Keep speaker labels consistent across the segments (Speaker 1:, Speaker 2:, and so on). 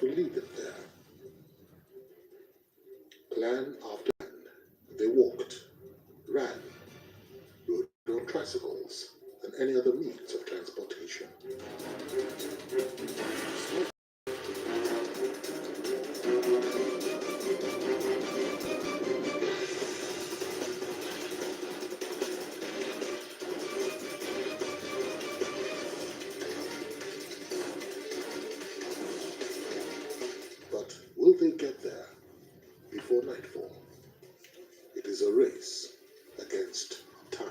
Speaker 1: that will lead them there. Plan after plan, they walked, ran, rode on tricycles, and any other means of transportation. But will they get there before nightfall? It is a race against time.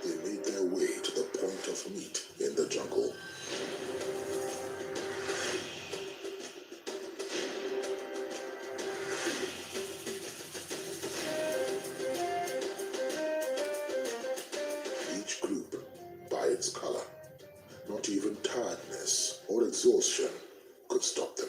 Speaker 1: They made their way to the point of meat in the jungle. Each group by its color. Not even tiredness or exhaustion could stop them.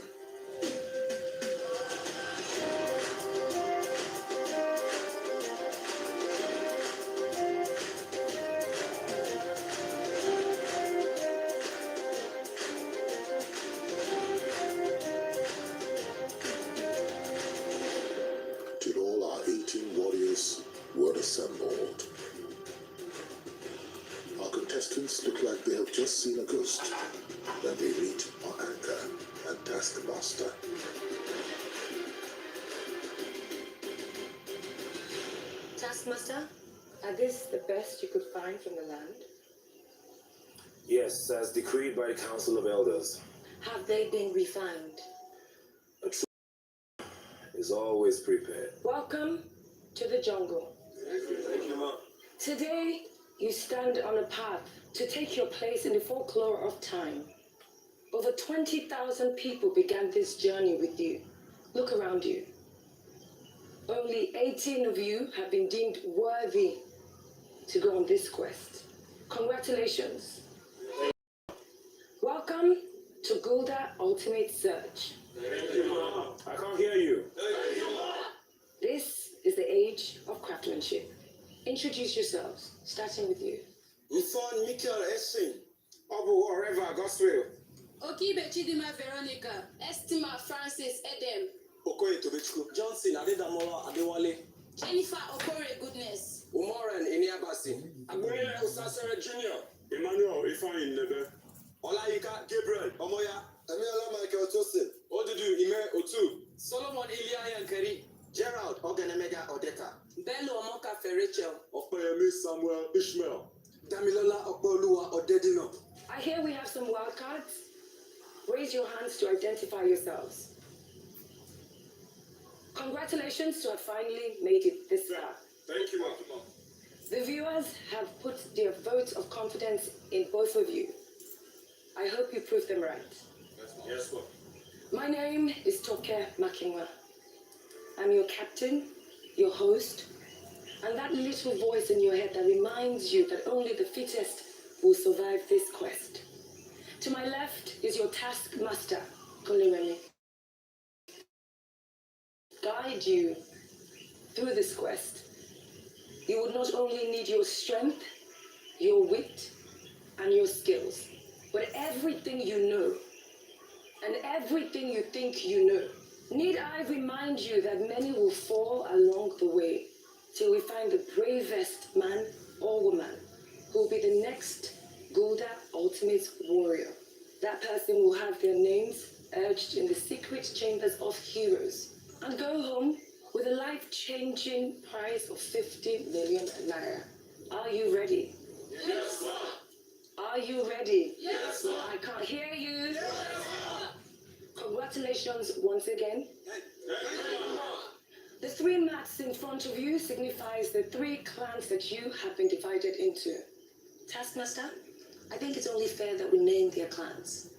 Speaker 1: Till all our 18 warriors were assembled. Our contestants look like they have just seen a ghost. Then they meet our anchor and taskmaster.
Speaker 2: Taskmaster, are these the best you could find from the land?
Speaker 3: Yes, as decreed by the Council of Elders.
Speaker 2: Have they been refined?
Speaker 3: A true is always prepared.
Speaker 2: Welcome to the jungle.
Speaker 3: Thank you, Mom.
Speaker 2: Today, you stand on a path to take your place in the folklore of time. Over 20,000 people began this journey with you. Look around you. Only 18 of you have been deemed worthy to go on this quest. Congratulations. Welcome to Gulder Ultimate Search.
Speaker 3: Thank you, Mom. I can't hear you.
Speaker 4: Thank you.
Speaker 2: This is the age of craftsmanship. Introduce yourselves, starting with you.
Speaker 4: Inson Michael Essing, Obu Oreva Goswell,
Speaker 5: Okibe Chidima Veronica, Estima Francis Edem,
Speaker 4: Okoye Tobechku, Johnson Adedamola Adewale,
Speaker 5: Jennifer Okore Goodness,
Speaker 4: Umoran Iniabasi, Agbonile Osasere Jr., Emmanuel Ifeanyi Nebe, Olayika Gabriel Omoya, Emiola Michael Joseph, Odudu Ime Otu, Solomon Ilia Yankari, Gerald Ogenemega Odeta,
Speaker 5: Bello Omoka Ferrachel,
Speaker 4: Opeyemi Samuel Ishmael, Damilola Opoluwa Odedino.
Speaker 2: I hear we have some wildcards. Raise your hands to identify yourselves. Congratulations to have finally made it this far.
Speaker 4: Thank you, Mom.
Speaker 2: The viewers have put their votes of confidence in both of you. I hope you prove them right.
Speaker 4: Yes, Mom.
Speaker 2: My name is Toke Makinwa. I'm your captain, your host, and that little voice in your head that reminds you that only the fittest will survive this quest. To my left is your taskmaster, remi. Guide you through this quest. You would not only need your strength, your wit, and your skills, but everything you know, and everything you think you know. Need I remind you that many will fall along the way till we find the bravest man or woman who will be the next Gulder Ultimate Warrior. That person will have their names etched in the secret chambers of heroes and go home with a life-changing prize of 50 million naira. Are you ready?
Speaker 4: Yes, sir.
Speaker 2: Are you ready?
Speaker 4: Yes, sir.
Speaker 2: I can't hear you.
Speaker 4: Yes, sir.
Speaker 2: Congratulations once again.
Speaker 4: Thank you, Mom.
Speaker 2: The three mats in front of you signifies the three clans that you have been divided into. Taskmaster, I think it's only fair that we name their clans.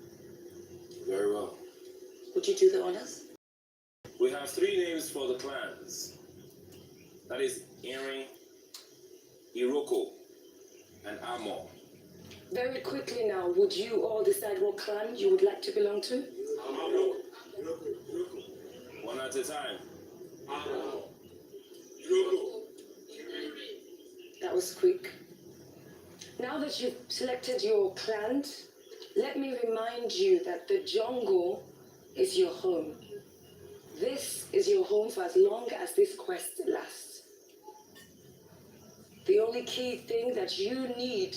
Speaker 3: Very well.
Speaker 2: Would you do the honors?
Speaker 3: We have three names for the clans. That is Erin, Iroko, and Amo.
Speaker 2: Very quickly now, would you all decide what clan you would like to belong to?
Speaker 4: Amo.
Speaker 3: One at a time.
Speaker 2: That was quick. Now that you've selected your clan, let me remind you that the jungle is your home. This is your home for as long as this quest lasts. The only key thing that you need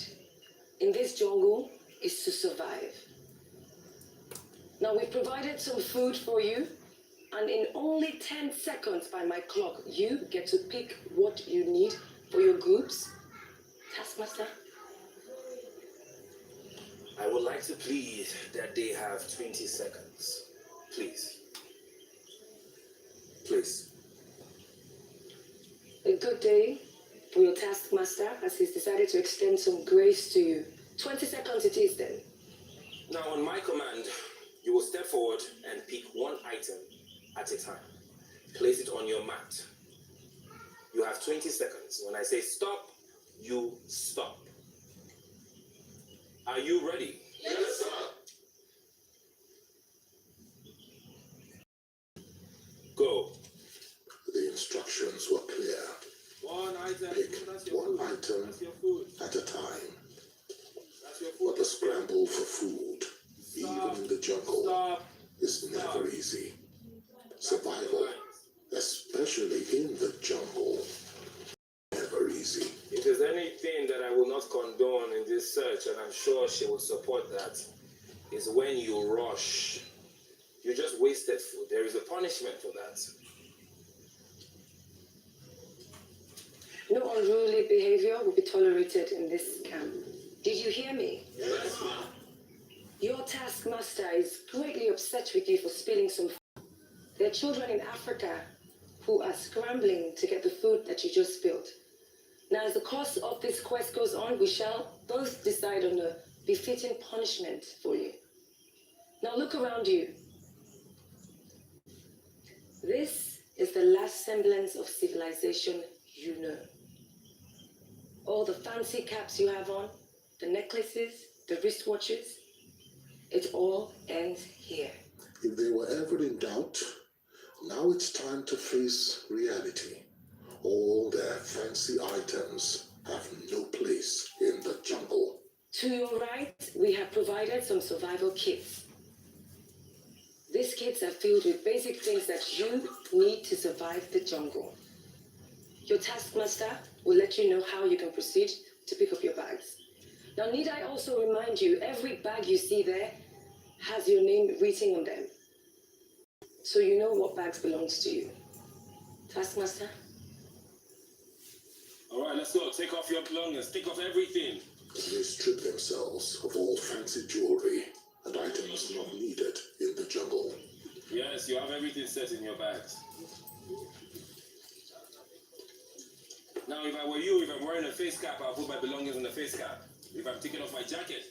Speaker 2: in this jungle is to survive. Now we've provided some food for you, and in only 10 seconds by my clock, you get to pick what you need for your groups. Taskmaster?
Speaker 3: I would like to plead that they have 20 seconds. Please. Please.
Speaker 2: A good day for your taskmaster as he's decided to extend some grace to you. 20 seconds it is then.
Speaker 3: Now, on my command, you will step forward and pick one item at a time. Place it on your mat. You have 20 seconds. When I say stop, you stop. Are you ready?
Speaker 1: Yes, sir.
Speaker 3: Go.
Speaker 1: The instructions were clear.
Speaker 3: One item.
Speaker 1: Pick
Speaker 3: That's your
Speaker 1: one
Speaker 3: food.
Speaker 1: item
Speaker 3: That's your food.
Speaker 1: at a time.
Speaker 3: That's your food.
Speaker 1: But the scramble for food,
Speaker 3: Stop.
Speaker 1: even in the jungle,
Speaker 3: Stop.
Speaker 1: is never easy. Survival, especially in the jungle, never easy.
Speaker 3: If there's anything that I will not condone in this search, and I'm sure she will support that, is when you rush. You just wasted food. There is a punishment for that.
Speaker 2: No unruly behavior will be tolerated in this camp. Did you hear me?
Speaker 3: Yes, ma'am.
Speaker 2: Your taskmaster is greatly upset with you for spilling some food. There are children in Africa who are scrambling to get the food that you just spilled. Now, as the course of this quest goes on, we shall both decide on a befitting punishment for you. Now, look around you. This is the last semblance of civilization you know. All the fancy caps you have on, the necklaces, the wristwatches, it all ends here.
Speaker 1: If they were ever in doubt, now it's time to face reality. All their fancy items have no place in the jungle.
Speaker 2: To your right, we have provided some survival kits. These kits are filled with basic things that you need to survive the jungle. Your taskmaster will let you know how you can proceed to pick up your bags. Now, need I also remind you, every bag you see there has your name written on them. So you know what bags belongs to you. Taskmaster?
Speaker 3: All right, let's go. Take off your belongings. Take off everything.
Speaker 1: They strip themselves of all fancy jewelry and items not needed in the jungle.
Speaker 3: Yes, you have everything set in your bags. Now, if I were you, if I'm wearing a face cap, I'll put my belongings in the face cap. If I'm taking off my jacket,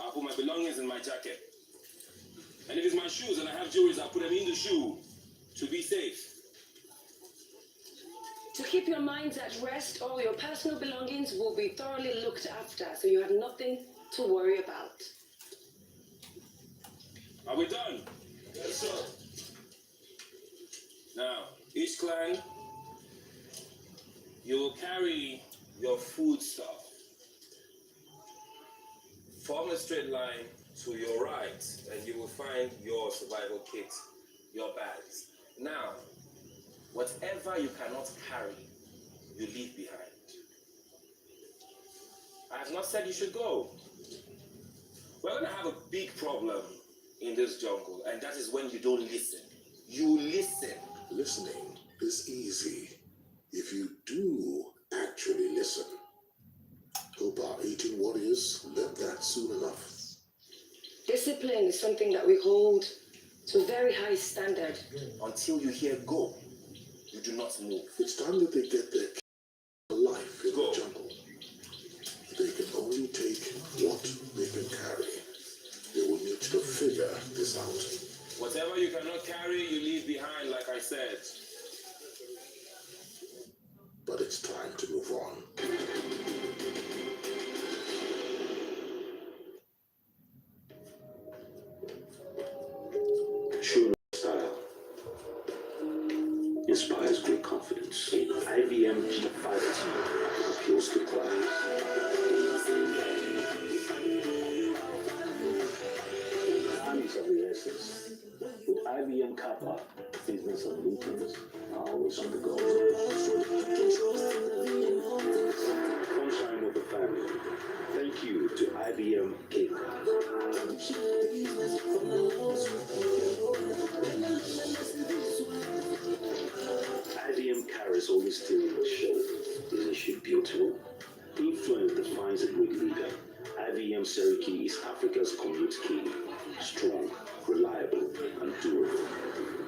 Speaker 3: I'll put my belongings in my jacket. And if it's my shoes and I have jewelry, I'll put them in the shoe to be safe.
Speaker 2: To keep your minds at rest, all your personal belongings will be thoroughly looked after, so you have nothing to worry about.
Speaker 3: Are we done?
Speaker 1: Yes, sir.
Speaker 3: Now, each clan, you will carry your food stuff. Form a straight line to your right, and you will find your survival kit, your bags. Now, whatever you cannot carry, you leave behind. I have not said you should go. We're going to have a big problem in this jungle, and that is when you don't listen. You listen.
Speaker 1: Listening is easy if you do actually listen. Hope our 18 warriors learned that soon enough.
Speaker 2: Discipline is something that we hold to a very high standard.
Speaker 3: Until you hear go, you do not move.
Speaker 1: It's time that they get their life in
Speaker 3: Go.
Speaker 1: the jungle. They can only take what they can carry. They will need to figure this out.
Speaker 3: Whatever you cannot carry, you leave behind, like I said.
Speaker 1: But it's time to move on. Sure, style.
Speaker 6: IBM Kappa, business of meetings, always on the go. Sunshine of the family. Thank you to IBM Cape. IBM carries always steering the show. Isn't she beautiful? Influence defines a great leader. IBM Cherokee is Africa's commute key. Strong, reliable, and durable.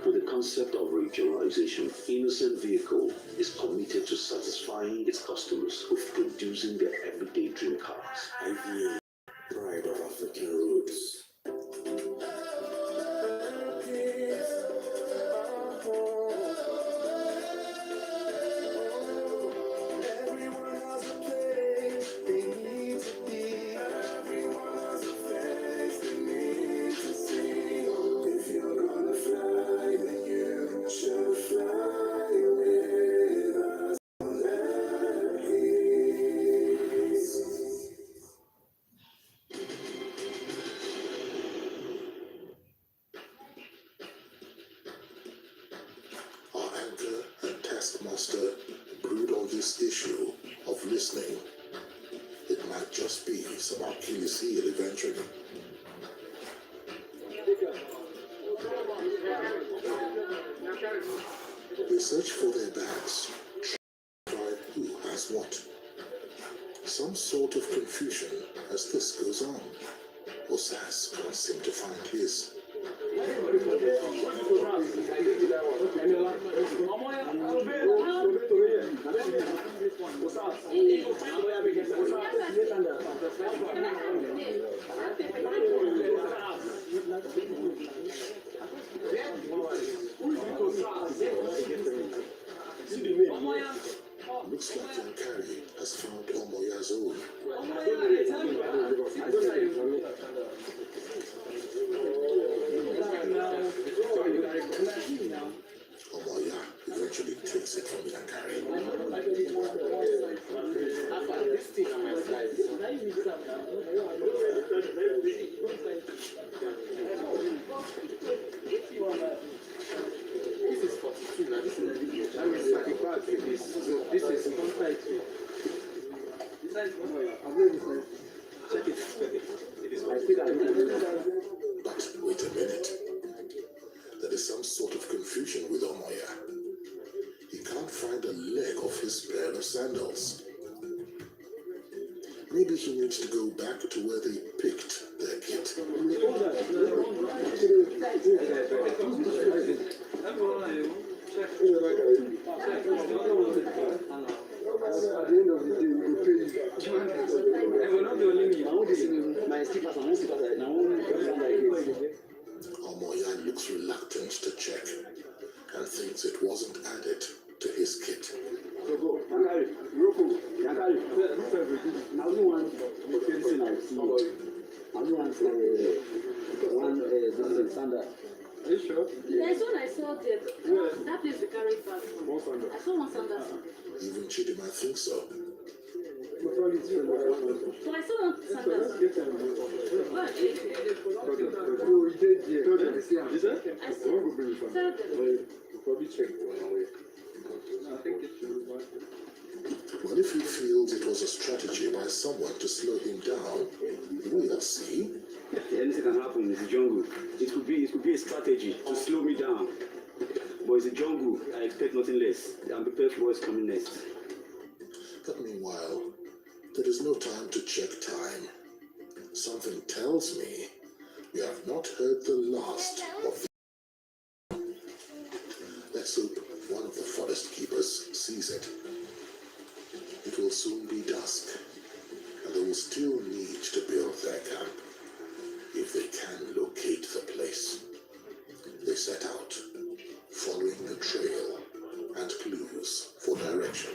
Speaker 6: With the concept of regionalization, Innoson Vehicle is committed to satisfying its customers with producing their everyday dream cars. IBM, pride of African roots.
Speaker 1: Master brood on this issue of listening. It might just be some Achilles heel eventually. They search for their bags, try who has what. Some sort of confusion as this goes on. Osas can't seem to find his. Looks like young Carrie has found Omoya's own. Omoya eventually takes it from young Carrie.
Speaker 4: This is 42 now. This is compared to. Check it. It is
Speaker 1: But wait a minute. There is some sort of confusion with Omoya. He can't find a leg of his pair of sandals. Maybe he needs to go back to where they picked their kit.
Speaker 7: At the end of the day, we will pay you.
Speaker 1: Omoya looks reluctant to check and thinks it wasn't added to his kit.
Speaker 7: Are you sure?
Speaker 5: There's one I saw there. That place we carry back. I saw one sandal.
Speaker 1: Even Chidima thinks so.
Speaker 5: So I saw one sandal. What?
Speaker 7: Oh, he did here.
Speaker 5: I saw them.
Speaker 7: Probably check one way. I think it should be.
Speaker 1: Well, if he feels it was a strategy by someone to slow him down, we'll see.
Speaker 6: Anything can happen. It's a jungle. It could be a strategy to slow me down. But it's a jungle. I expect nothing less. I'm prepared for what's coming next.
Speaker 1: But meanwhile, there is no time to check time. Something tells me we have not heard the last of the... Let's hope one of the forest keepers sees it. It will soon be dusk, and they will still need to build their camp. If they can locate the place, they set out, following the trail and clues for direction.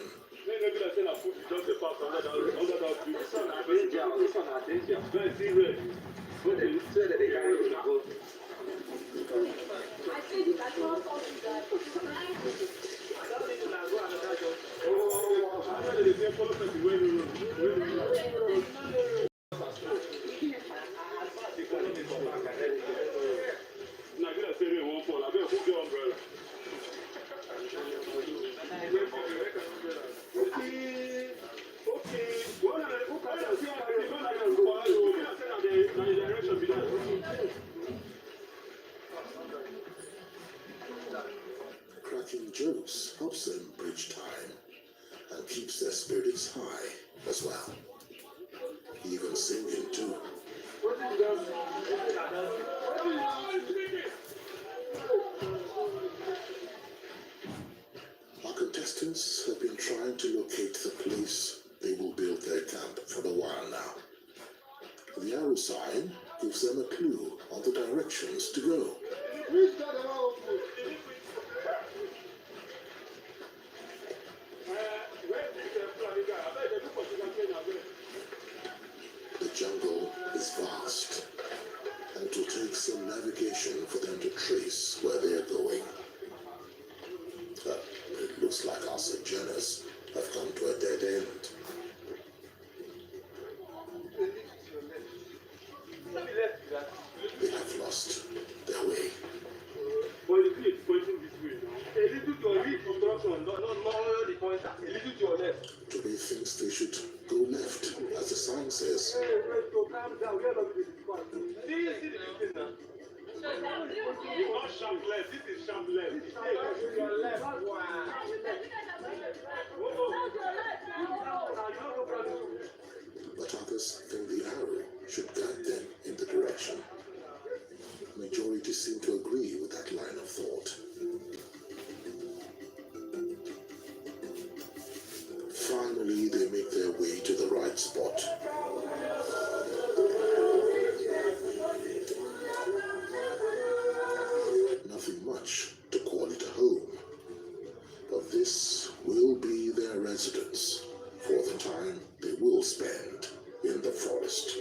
Speaker 1: Cracking jokes helps them bridge time and keeps their spirits high as well. Even singing too. Our contestants have been trying to locate the place they will build their camp for a while now. The arrow sign gives them a clue on the directions to go. The jungle is vast, and it will take some navigation for them to trace where they are going. It looks like our sojourners have come to a dead end. They have lost their way.
Speaker 7: Well, the tree is pointing this way now. A little to your right construction, not the pointer. A little to your left.
Speaker 1: Toby thinks they should go left, as the sign says.
Speaker 7: Hey, wait, so calm down. We are not going to see the thing now. It's not sharp left. This is sharp left. This is your left. Wow.
Speaker 1: But others think the arrow should guide them in the direction. Majority seem to agree with that line of thought. Finally, they make their way to the right spot. Nothing much to call it a home, but this will be their residence for the time they will spend in the forest.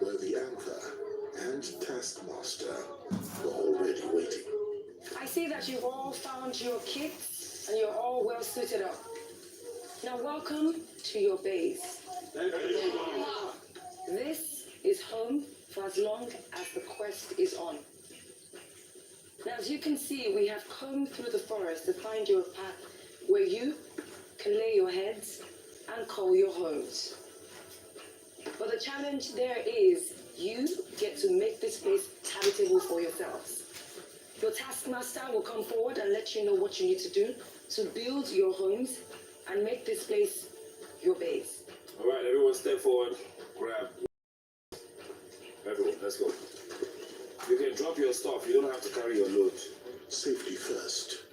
Speaker 1: Where the anchor and taskmaster were already waiting.
Speaker 2: I see that you've all found your kits and you're all well suited up. Now welcome to your base. This is home for as long as the quest is on. Now as you can see, we have combed through the forest to find your path where you can lay your heads and call your homes. But the challenge there is you get to make this place habitable for yourselves. Your taskmaster will come forward and let you know what you need to do to build your homes and make this place your base.
Speaker 3: All right, everyone step forward, grab. Everyone, let's go. You can drop your stuff, you don't have to carry your load.
Speaker 1: Safety first.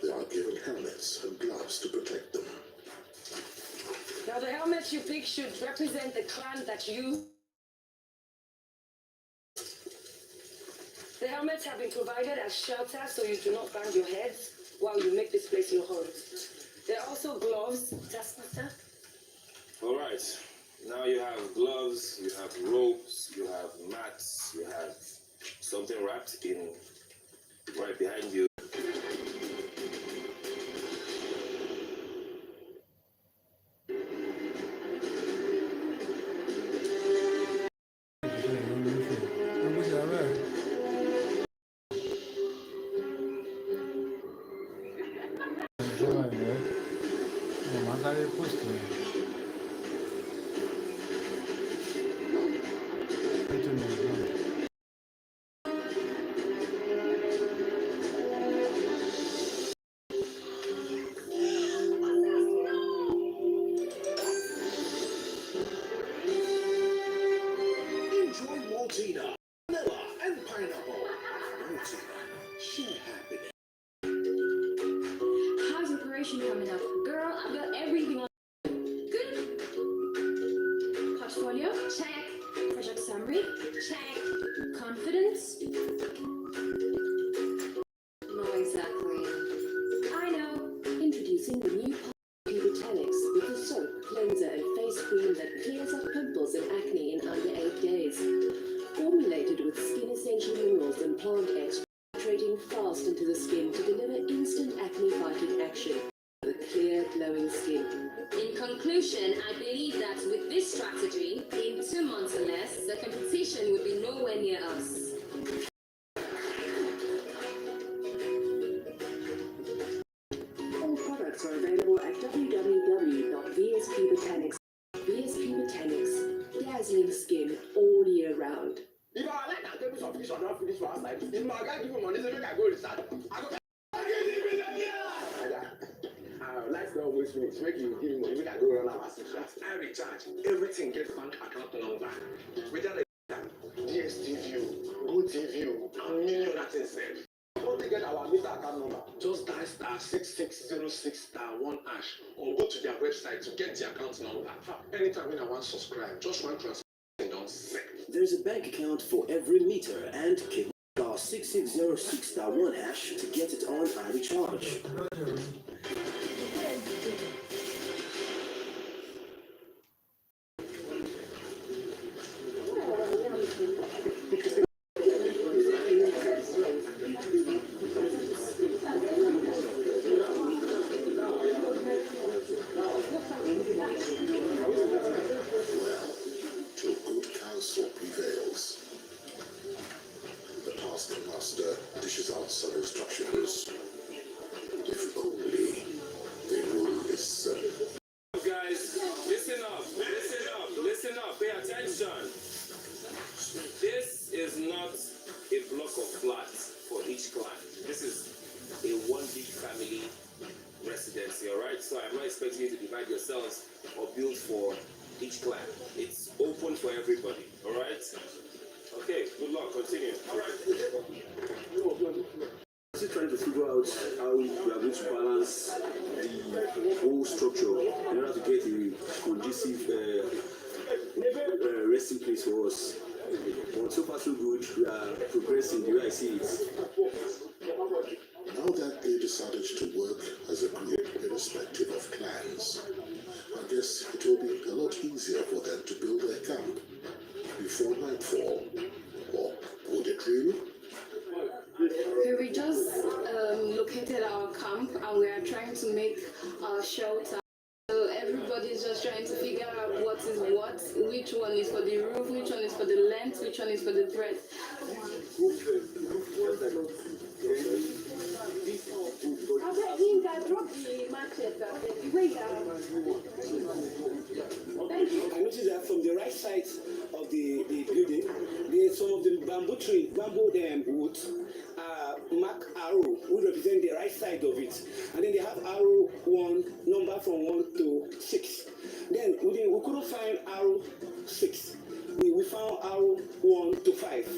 Speaker 1: They are given helmets and gloves to protect them.
Speaker 2: Now the helmets you pick should represent the clan that you... The helmets have been provided as shelter so you do not bang your heads while you make this place your home. There are also gloves, taskmaster.
Speaker 3: All right, now you have gloves, you have ropes, you have mats, you have something wrapped in right behind you.
Speaker 5: Coming up. Girl, I've got everything on. Good. Portfolio? Check. Project summary? Check. Confidence? Not exactly. I know. Introducing the new Pubotenics with the soap, cleanser, and face cream that clears up pimples and acne in under 8 days. Formulated with skin essential minerals and plant extract, penetrating fast into the skin to deliver instant acne-fighting action. With clear, glowing skin.
Speaker 8: In conclusion, I believe that with this strategy, in 2 months
Speaker 5: competition would be nowhere near us. All products are available at www.vspbotanics. VSP Botanics, dazzling skin all year round.
Speaker 7: If I like that table of fish or not finish for outside, if my guy give me money, so make I go research. I go. Life don't always finish. Make you give me money, make I go run our sections. I recharge. Everything get bank account number. Without a DSTV, GoTV, and million other things. How to get our meter account number? Just dial *6606*1# or go to their website to get the account number. Anytime when I want to subscribe, just one transaction don't set.
Speaker 8: There's a bank account for every meter and cable. *6606*1# to get it on iRecharge.
Speaker 1: Till good counsel prevails, the taskmaster dishes out some instructions. If only the rule is certain.
Speaker 3: Guys, listen up, pay attention. This is not a block of flats for each clan. This is a one big family residency, alright? So I'm not expecting you to divide yourselves or build for each clan. It's open for everybody, alright? Okay, good luck, continue. Alright.
Speaker 6: Still trying to figure out how we are going to balance the whole structure in order to get a conducive resting place for us. But so far so good, we are progressing the way I see it.
Speaker 1: Now that they decided to work as a group irrespective of clans, I guess it will be a lot easier for them to build their camp before nightfall. Or would it really?
Speaker 2: Okay, we just located our camp and we are trying to make our shelter. So everybody's just trying to figure out what is what, which one is for the roof, which one is for the length, which one is for the breadth.
Speaker 8: I noticed that from the right side of the building, there's some of the bamboo woods mark arrow, which represent the right side of it. And then they have arrow 1, number from 1 to 6. Then we couldn't find arrow 6. We found arrow 1 to 5.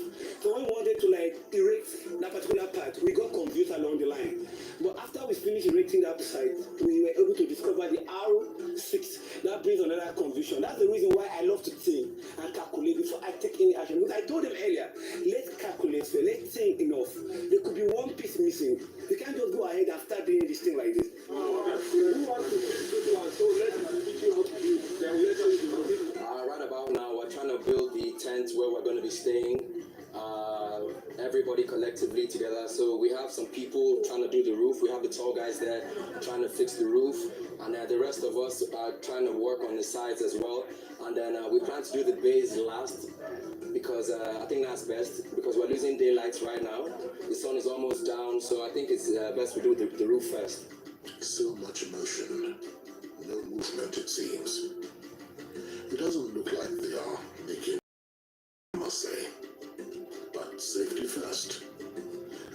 Speaker 8: So when we wanted to erect that particular part, we got confused along the line. But after we finished erecting that site, we were able to discover the arrow 6. That brings another confusion. That's the reason why I love to think and calculate before I take any action. Because I told them earlier, let's calculate, so let's think enough. There could be one piece missing. You can't just go ahead and start doing this thing like this.
Speaker 9: Right about now, we're trying to build the tent where we're going to be staying. Everybody collectively together. So we have some people trying to do the roof. We have the tall guys there trying to fix the roof, and the rest of us are trying to work on the sides as well. And then we plan to do the base last because I think that's best because we're losing daylight right now. The sun is almost down, so I think it's best we do the roof first.
Speaker 1: So much emotion, no movement it seems. It doesn't look like they are making, I must say. But safety first.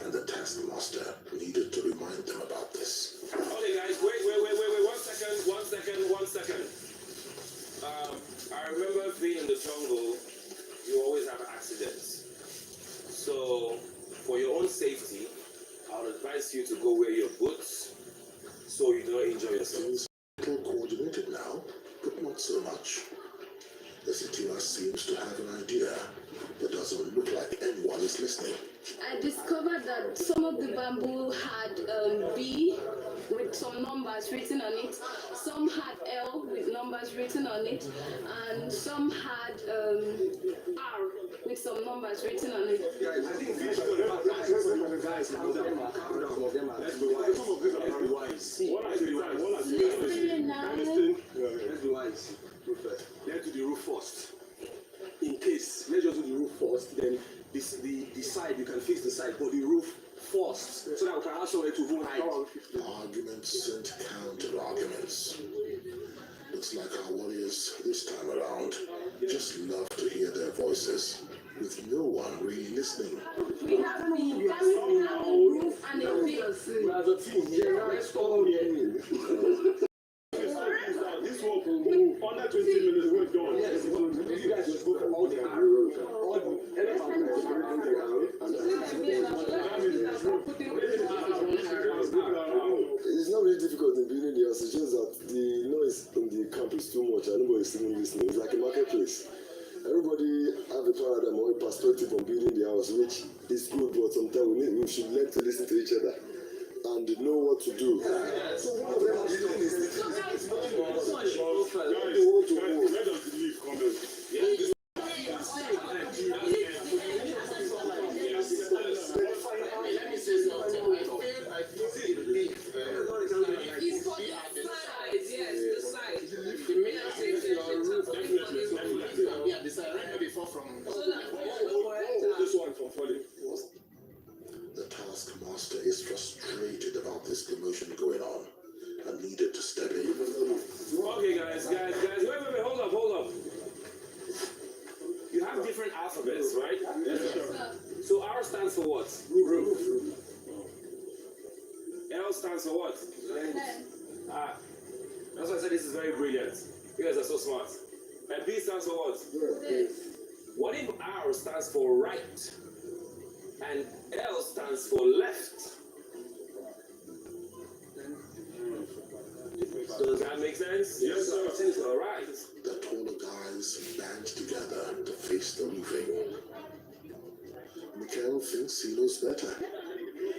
Speaker 1: And the taskmaster needed to remind them about this.
Speaker 3: Okay guys, wait, 1 second. I remember being in the jungle, you always have accidents. So, for your own safety, I would advise you to go wear your boots so you don't injure yourselves.
Speaker 1: Things are coordinated now, but not so much. The Sitima seems to have an idea, but doesn't look like anyone is listening.
Speaker 2: I discovered that some of the bamboo had B with some numbers written on it, some had L with numbers written on it, and some had R with some numbers written on it.
Speaker 4: I think we should guys, some of them are. Let's be wise. Let's be wise. Let's be wise. Let's do the roof first. In case, let's just do the roof first, then the side, you can fix the side, but the roof first, so that we can have somewhere to hold height.
Speaker 1: Arguments and counter arguments. Looks like our warriors this time around just love to hear their voices, with no one really listening.
Speaker 2: We have a roof and a big.
Speaker 7: This work will move under 20 minutes. We're done. Yes, you guys just go for all the arrows.
Speaker 10: It's not really difficult in building the house. It's just that the noise in the camp is too much and nobody's even listening. It's like a marketplace. Everybody have a paradigm or a perspective on building the house, which is good, but sometimes we should learn to listen to each other and know what to do. So one of them is doing is
Speaker 7: Let us leave comments.
Speaker 1: The taskmaster is frustrated about this commotion going on and needed to step in.
Speaker 3: Okay, guys, wait, hold up. You have different alphabets, right? Yes, sir. So R stands for what? Roof. L stands for what? Ah, that's why I said this is very brilliant. You guys are so smart. And B stands for what? What if R stands for right and L stands for left? Does that make sense?
Speaker 7: Yes, sir.
Speaker 3: All right.
Speaker 1: The taller guys band together to face the roofing. Mikhail thinks he knows better.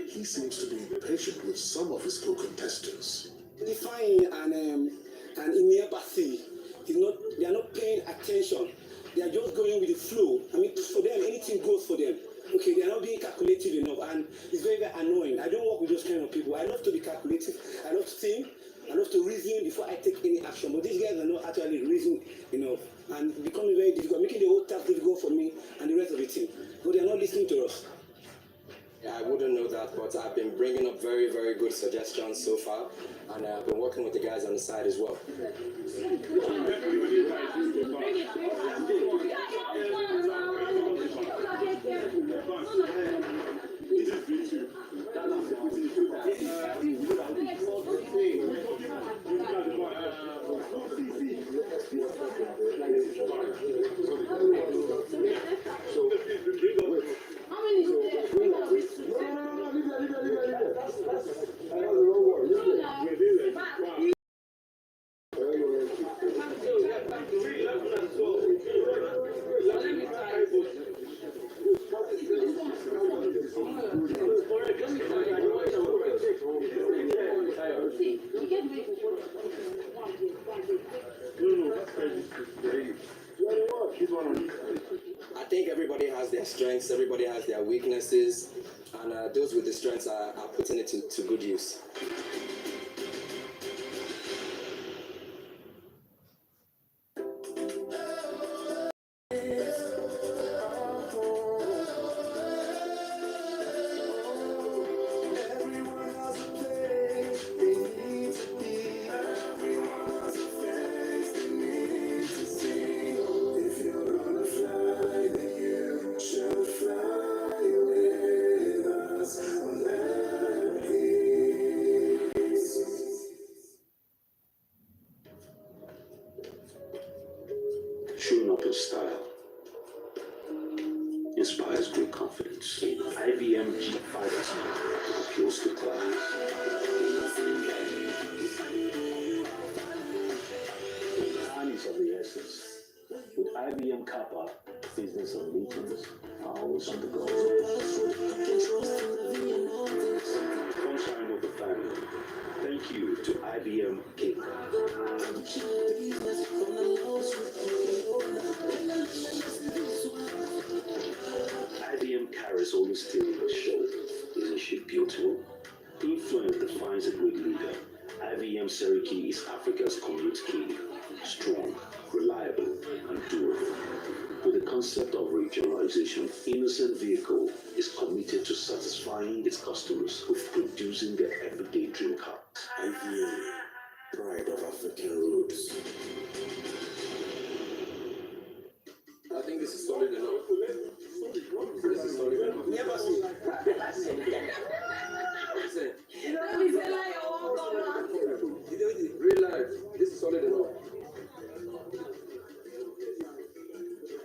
Speaker 1: He seems to be impatient with some of his co-contestants.
Speaker 8: Define and ineapathy is not. They are not paying attention. They are just going with the flow. I mean, for them, anything goes for them. Okay, they are not being calculative enough, and it's very, very annoying. I don't work with those kind of people. I love to be calculative. I love to think. I love to reason before I take any action. But these guys are not actually reasoning enough, and it's becoming very difficult, making the whole task difficult for me and the rest of the team. But they are not listening to us.
Speaker 9: Yeah, I wouldn't know that, but I've been bringing up very, very good suggestions so far, and I've been working with the guys on the side as well. I think everybody has their strengths, everybody has their weaknesses, and those with the strengths are putting it to good use.
Speaker 6: Showing up in style inspires great confidence. IBM G5T appeals to class. Time is of the essence. With IBM Kappa, business of meetings are always on the go. Sunshine of the family. Thank you to IBM Kappa. IBM carries only still in the show. Isn't she beautiful? Influence defines a great leader. IBM Seriki is Africa's commute key. Strong, reliable, and durable. With a concept of regionalization, Innocent Vehicle is committed to satisfying its customers with producing their everyday dream car.
Speaker 1: IVA, pride of African roots.
Speaker 9: I think this is solid enough. This is solid enough. Listen, real life, this is solid enough.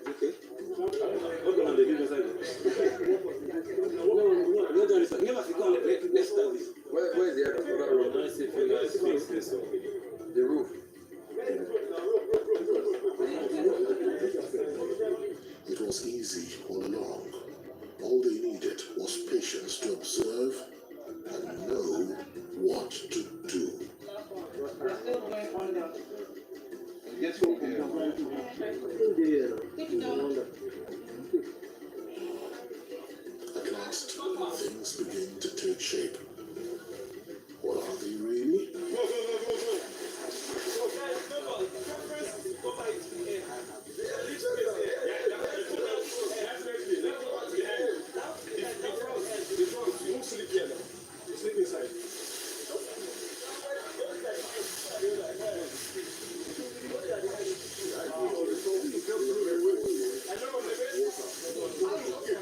Speaker 9: Okay. Where is the other room? The roof.
Speaker 1: It was easy all along. All they needed was patience to observe and know what to do. At last, things begin to take shape. What are they really?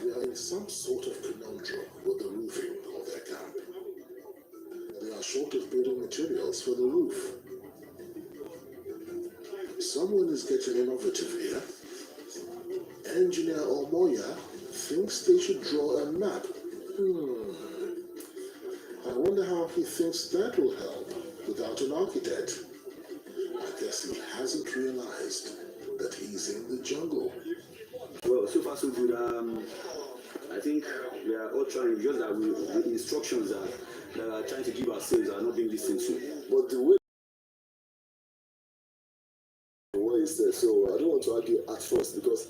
Speaker 1: They are in some sort of conundrum with the roofing of their camp. They are short of building materials for the roof. Someone is getting innovative here. Engineer Omoya thinks they should draw a map. I wonder how he thinks that will help without an architect. I guess he hasn't realized that he's in the jungle.
Speaker 11: Well, so far so good. I think we are all trying, just that the instructions that we are trying to give ourselves are not being listened to.
Speaker 10: But the way what he said, so I don't want to argue at first because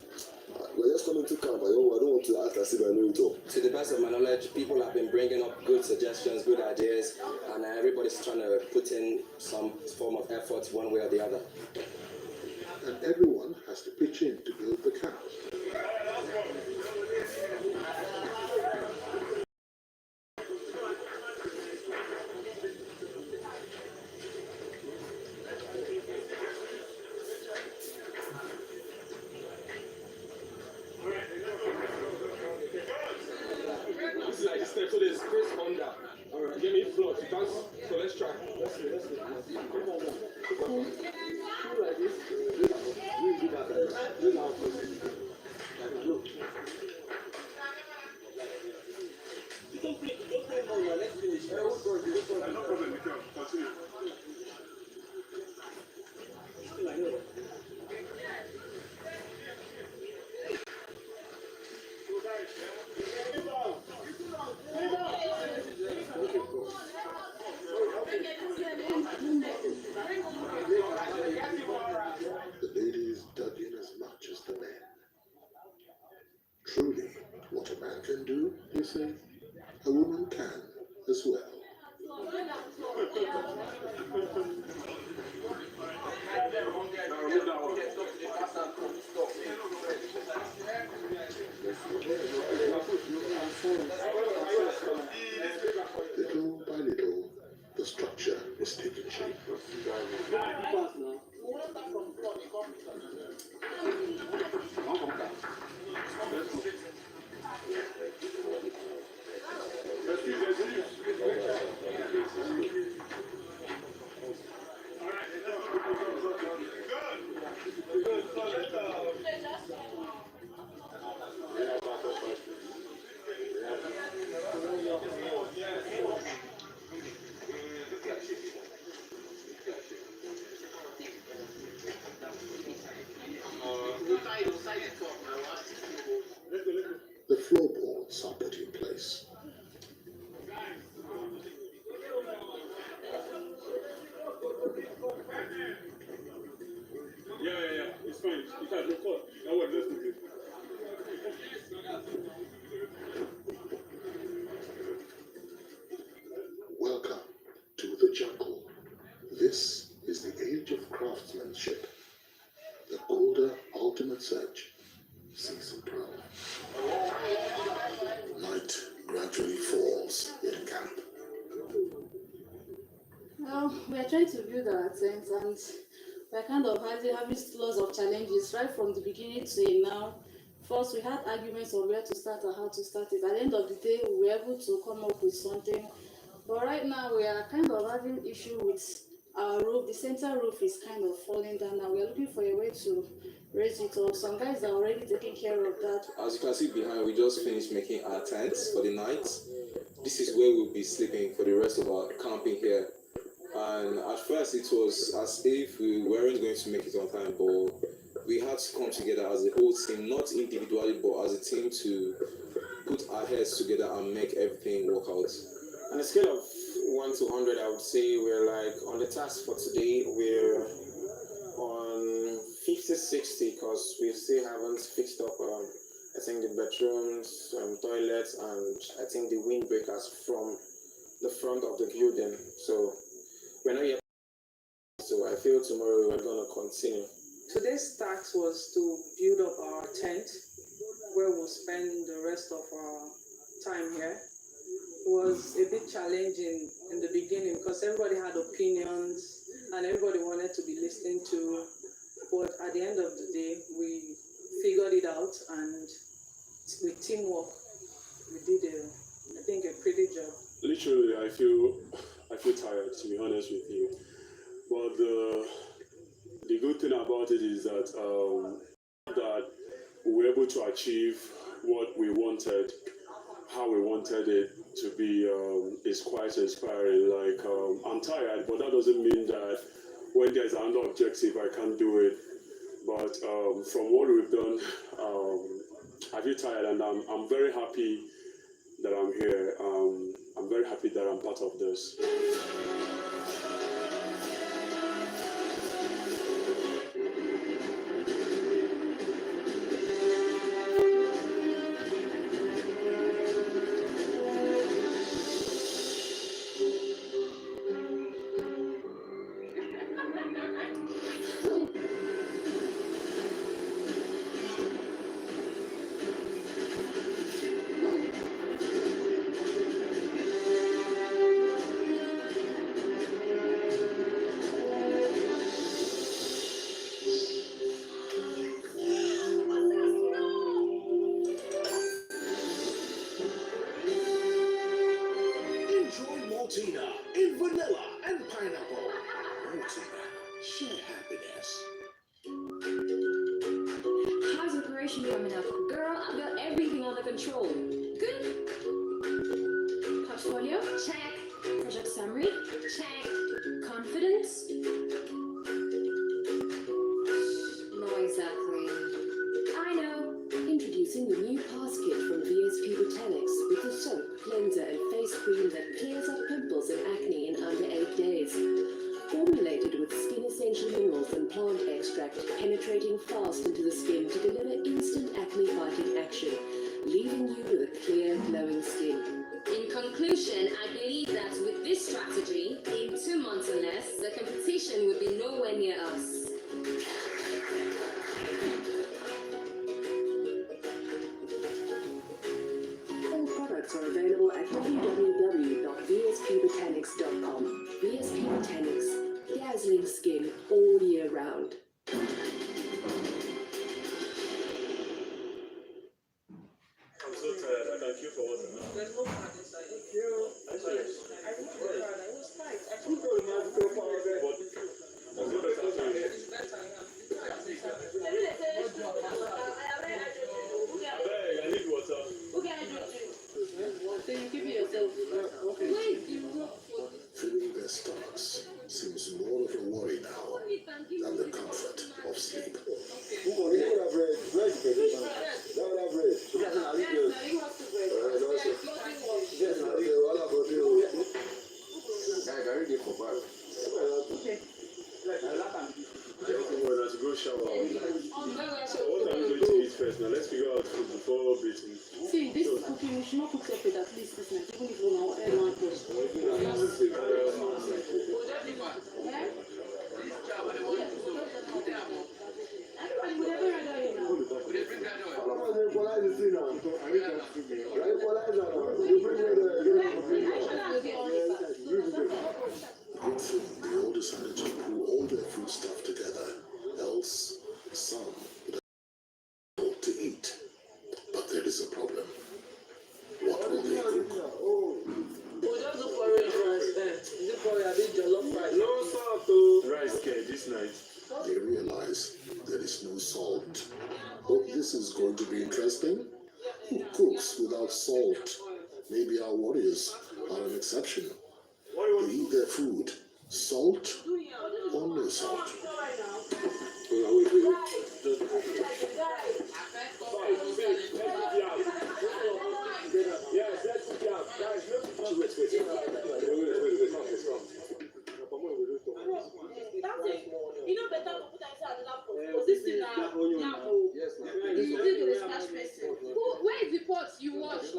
Speaker 10: we're just coming to camp. I don't want to act as if I know it all.
Speaker 9: To the best of my knowledge, people have been bringing up good suggestions, good ideas, and everybody's trying to put in some form of effort one way or the other.
Speaker 1: And everyone has to pitch in to build the camp.
Speaker 4: So there's space under. Alright, give me floor to dance. So let's try. Let's see. Like this. We do that. This now. Look. Don't play more. Let's finish. No problem. We can continue.
Speaker 1: The ladies dug in as much as the men. Truly, what a man can do, you say, a woman can as well. Little by little, the structure is taking shape.
Speaker 12: trying to build our tent, and we're kind of having lots of challenges right from the beginning to now. First, we had arguments on where to start and how to start it. At the end of the day, we were able to come up with something. But right now, we are kind of having issue with our roof. The center roof is kind of falling down, and we're looking for a way to raise it up. Some guys are already taking care of that.
Speaker 9: As you can see behind, we just finished making our tents for the night. This is where we'll be sleeping for the rest of our camping here. And at first it was as if we weren't going to make it on time, but we had to come together as a whole team, not individually, but as a team to put our heads together and make everything work out.
Speaker 13: On a scale of 1 to 100, I would say we're like, on the task for today, we're on 50-60, because we still haven't fixed up, I think, the bedrooms, toilets, and I think the windbreakers from the front of the building. So we're not yet, so I feel tomorrow we're going to continue.
Speaker 14: Today's task was to build up our tent, where we'll spend the rest of our time here. It was a bit challenging in the beginning because everybody had opinions and everybody wanted to be listened to. But at the end of the day, we figured it out, and with teamwork, we did, I think, a pretty job.
Speaker 15: Literally, I feel tired, to be honest with you. But the good thing about it is that that we were able to achieve what we wanted, how we wanted it to be, is quite inspiring. Like, I'm tired, but that doesn't mean that when there's another objective, I can't do it. But from what we've done, I feel tired, and I'm very happy that I'm here. I'm very happy that I'm part of this.
Speaker 1: In vanilla and pineapple. Maltina, share happiness.
Speaker 5: How's decoration coming up? Girl, I've got everything under control. Good. Portfolio? Check. Project summary? Check. Confidence? Not exactly. I know. Introducing the new pass kit from VSP Botanics with the soap, cleanser and face cream that clears up pimples and acne in under 8 days. Formulated with skin essential minerals and plant extract, penetrating fast into the skin to deliver instant acne fighting action, leaving you with a clear, glowing skin. In conclusion, I believe that with this strategy, in 2 months or less, the competition would be nowhere near us. All products are available at www.vspbotanics.com. VSP Botanics, dazzling skin all year round.
Speaker 15: I'm so tired. I can queue for water now.
Speaker 14: There's no card inside.
Speaker 15: I removed the card.
Speaker 14: I was tight. I
Speaker 15: Who told you not to go for it? But that's what I'm saying.
Speaker 14: It's better,
Speaker 15: I need water.
Speaker 12: Then you give me yourself.
Speaker 1: Filling their stomachs seems more of a worry now than the comfort of sleep.
Speaker 15: Let's go shower. So what are we going to eat first? Now let's figure out food before beating.
Speaker 12: See, this cooking, we should not cook separate at least this night, even if we know everyone first.
Speaker 1: Good thing the oldest without salt. Maybe our warriors are an exception. They eat their food, salt or no salt.
Speaker 12: You know better to put inside another pot. Because this thing now, yes, you did the splash person. Where is the pot you washed?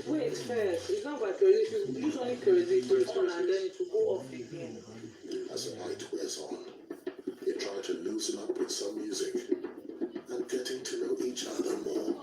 Speaker 14: Wait first, it's not about kerosene, use only kerosene first and then it will go off again.
Speaker 1: As the night wears on, they try to loosen up with some music and getting to know each other more.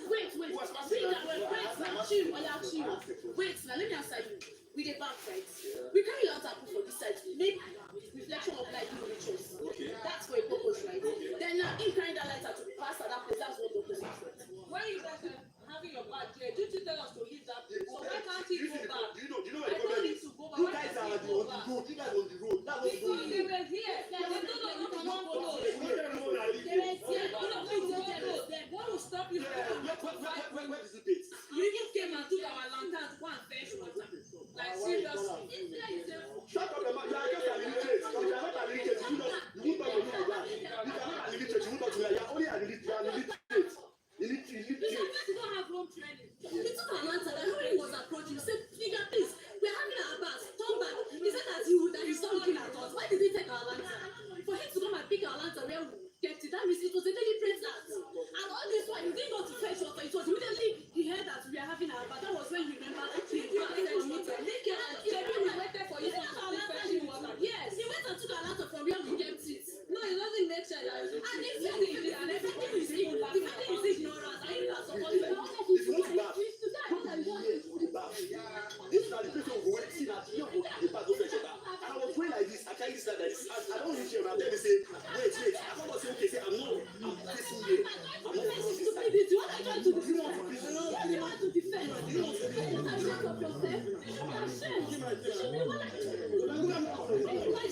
Speaker 12: Wait, Wait, now let me answer you. With the back right? We carry out our proof for this side. Make reflection of light in the choice.
Speaker 4: Okay.
Speaker 12: That's for a purpose, right?
Speaker 4: Okay.
Speaker 12: Then now in carrying that lighter to pass at that place, that's what the purpose is.
Speaker 14: When you guys are having your back here, did you tell us to leave that place? So why can't he go back?
Speaker 7: Do you know
Speaker 14: I
Speaker 7: what the
Speaker 14: told
Speaker 7: problem
Speaker 14: him
Speaker 7: is?
Speaker 14: to go back.
Speaker 7: You
Speaker 14: Why
Speaker 7: guys
Speaker 14: can't
Speaker 7: are
Speaker 14: he go
Speaker 7: on the
Speaker 14: back?
Speaker 7: road. You guys on the road. That's what's
Speaker 14: Before
Speaker 7: going
Speaker 14: they
Speaker 7: on.
Speaker 14: were here, they told us not to come follow.
Speaker 7: They were here.
Speaker 14: All of you go follow. What will stop you from
Speaker 7: Where is the date?
Speaker 14: You even came and took our lantern to go and fetch water. Like seriously.
Speaker 7: Shut up, man. You are just an illiterate. You are not an illiterate. You won't talk to me like that. You are not an illiterate. You won't talk to me like that. You are only an illiterate. You are an illiterate. Illiterate.
Speaker 12: You don't have home training. He took our lantern and when he was approaching, he said, "Figure please, we're having our bath. Turn back." He said that he's not looking at us. Why did he take our lantern? For him to come and pick our lantern where we kept it, that means it was a deliberate act. And all this while he didn't go to fetch water. It was immediately he heard that we are having our bath. That was when he remembered the
Speaker 14: We waited for you to finish fetching water.
Speaker 12: Yes, he went and took our lantern from where we kept it.
Speaker 14: No, it doesn't make sense.
Speaker 12: And everything is ignorant. The family is ignorant. I think that's supposed to
Speaker 7: If you want to bath, go to the years for the bath. This is the place where we go see that you go the bath go fetch water. And I was going like this. I carry this like this. I don't reach here. And then they say, wait. I come and say, okay, say I'm facing here. I'm not facing this side.
Speaker 12: stupidity. What are you trying to do?
Speaker 7: You want to defend?
Speaker 12: You want to defend? You want to defend? Are you sure of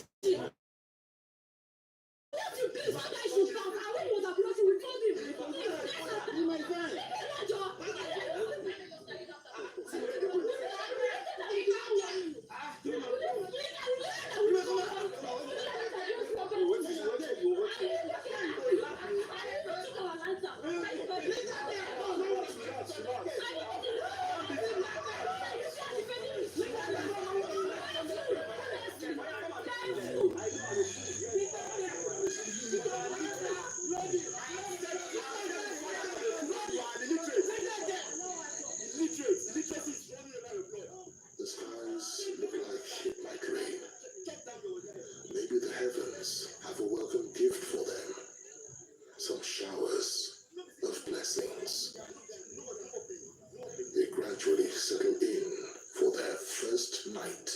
Speaker 12: yourself? Let you please, what guy should come? And when he was approaching, we told him.
Speaker 7: You my friend.
Speaker 1: The skies look like it might rain. Maybe the heavens have a welcome gift for them. Some showers of blessings. They gradually settle in for their first night